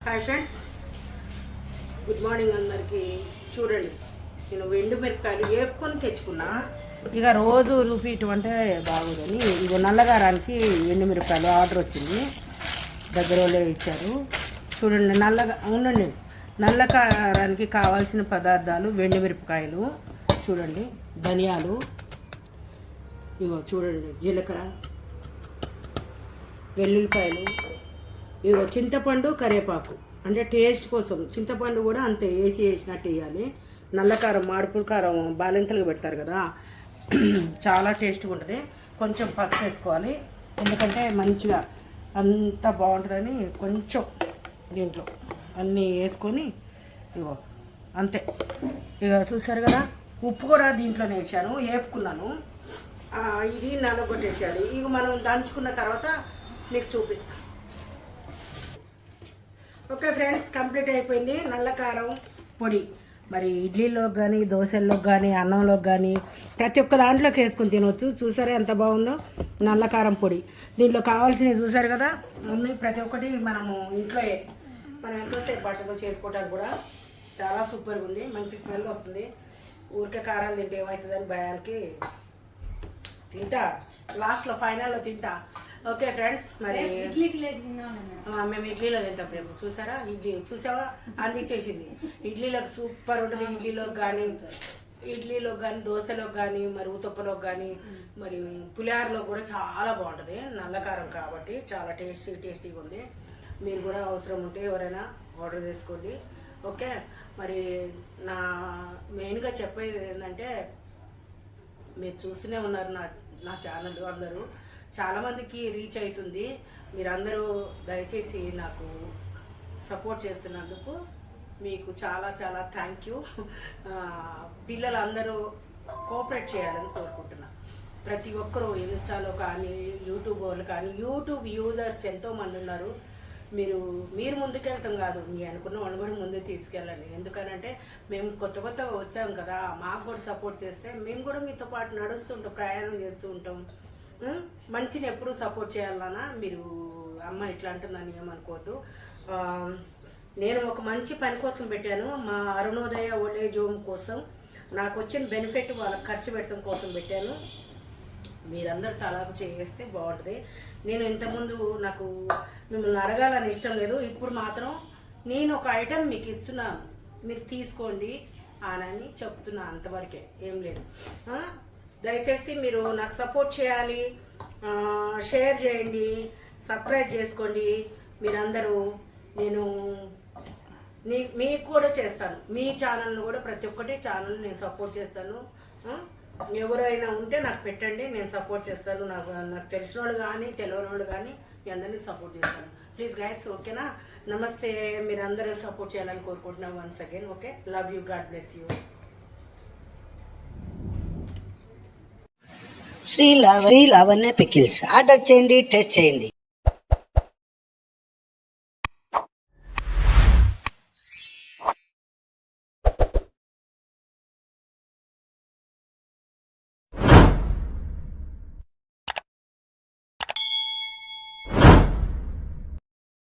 Hi friends, good morning అందరికీ. చూడండి, నేను ఎండు మిరపకాయలు వేపుకొని తెచ్చుకున్నా. ఇక రోజు రూపీయటం అంటే బాగోదని ఇక నల్లగారానికి ఎండు మిరపకాయలు ఆర్డర్ వచ్చింది. దగ్గర వాళ్ళే ఇచ్చారు. చూడండి, నల్లగా ఉండండి. నల్లకారానికి కావాల్సిన పదార్థాలు ఎండు మిరపకాయలు, చూడండి, ధనియాలు, ఇగో చూడండి, జీలకర్ర, వెల్లుల్లిపాయలు, ఇగో చింతపండు, కరివేపాకు. అంటే టేస్ట్ కోసం చింతపండు కూడా అంతే వేసినట్టు వేయాలి. నల్లకారం, మాడుపుల కారం బాలింతలుగా పెడతారు కదా, చాలా టేస్ట్గా ఉంటుంది. కొంచెం పసుపు వేసుకోవాలి, ఎందుకంటే మంచిగా అంత బాగుంటుందని. కొంచెం దీంట్లో అన్నీ వేసుకొని ఇగో అంతే. ఇక చూసారు కదా, ఉప్పు కూడా దీంట్లోనే వేసాను, వేపుకున్నాను. ఇది నల్లగొట్టేసేయాలి. ఇక మనం దంచుకున్న తర్వాత మీకు చూపిస్తాను. ఓకే ఫ్రెండ్స్, కంప్లీట్ అయిపోయింది. నల్ల కారం పొడి మరి ఇడ్లీలోకి కానీ, దోశల్లోకి కానీ, అన్నంలోకి కానీ ప్రతి ఒక్క దాంట్లోకి వేసుకొని తినవచ్చు. చూసారా ఎంత బాగుందో నల్ల కారం పొడి. దీంట్లో కావాల్సినవి చూసారు కదా అన్నీ, ప్రతి ఒక్కటి మనము ఇంట్లో మనం ఎంతోసేపు బట్టతో చేసుకోవడానికి కూడా చాలా సూపర్గా ఉంది. మంచి స్మెల్ వస్తుంది. ఊరికే కారాలు తింటే ఏమవుతుందని భయానికి తింటా, లాస్ట్లో ఫైనల్లో తింటా. ఓకే ఫ్రెండ్స్, మరి మేము ఇడ్లీలో తింటాం రేపు. చూసారా, ఇడ్లీ చూసావా అందించేసింది. ఇడ్లీలోకి సూపర్ ఉంటుంది. ఇడ్లీలోకి కానీ, దోశలోకి కానీ, మరి ఉతప్పలోకి కానీ, మరి పులిహారలో కూడా చాలా బాగుంటుంది. నల్లకారం కాబట్టి చాలా టేస్టీగా ఉంది. మీరు కూడా అవసరం ఉంటే ఎవరైనా ఆర్డర్ చేసుకోండి. ఓకే, మరి నా మెయిన్గా చెప్పేది ఏంటంటే, మీరు చూస్తూనే ఉన్నారు నా ఛానల్. అందరూ చాలామందికి రీచ్ అవుతుంది. మీరందరూ దయచేసి నాకు సపోర్ట్ చేస్తున్నందుకు మీకు చాలా చాలా థ్యాంక్ యూ. పిల్లలందరూ కోఆపరేట్ చేయాలని కోరుకుంటున్నా. ప్రతి ఒక్కరూ ఇన్స్టాలో కానీ, యూట్యూబ్ వాళ్ళు కానీ, యూట్యూబ్ యూజర్స్ ఎంతోమంది ఉన్నారు. మీరు ముందుకెళ్తాం కాదు, మీ అనుకున్న వాళ్ళు కూడా ముందుకు తీసుకెళ్ళండి. ఎందుకనంటే మేము కొత్తగా వచ్చాం కదా, మాకు కూడా సపోర్ట్ చేస్తే మేము కూడా మీతో పాటు నడుస్తుంటాం, ప్రయాణం చేస్తూ ఉంటాం. మంచిని ఎప్పుడు సపోర్ట్ చేయాలన్నా మీరు అమ్మ ఇట్లా అంటుందని ఏమనుకోవద్దు. నేను ఒక మంచి పని కోసం పెట్టాను. మా అరుణోదయ ఓల్డ్ ఏజ్ హోమ్ కోసం నాకు వచ్చిన బెనిఫిట్ వాళ్ళకి ఖర్చు పెట్టడం కోసం పెట్టాను. మీరందరూ తలాకు చేస్తే బాగుంటుంది. నేను ఇంతకుముందు నాకు మిమ్మల్ని అడగాలని ఇష్టం లేదు. ఇప్పుడు మాత్రం నేను ఒక ఐటెం మీకు ఇస్తున్నాను, మీరు తీసుకోండి అని చెప్తున్నా. అంతవరకే, ఏం లేదు. దయచేసి మీరు నాకు సపోర్ట్ చేయాలి, షేర్ చేయండి, సబ్స్క్రైబ్ చేసుకోండి. మీరందరూ నేను మీకు కూడా చేస్తాను. మీ ఛానల్ని కూడా ప్రతి ఒక్కటి ఛానల్ నేను సపోర్ట్ చేస్తాను. ఎవరైనా ఉంటే నాకు పెట్టండి, నేను సపోర్ట్ చేస్తాను. నాకు తెలిసిన వాళ్ళు కానీ, తెలియని వాళ్ళు కానీ మీ అందరినీ సపోర్ట్ చేస్తాను. ప్లీజ్ గైస్, ఓకేనా? నమస్తే. మీరు అందరూ సపోర్ట్ చేయాలని కోరుకుంటున్నాను once again. Okay, love you, God bless you. Shri Lavanya pickles order చేయండి, టెస్ట్ చేయండి.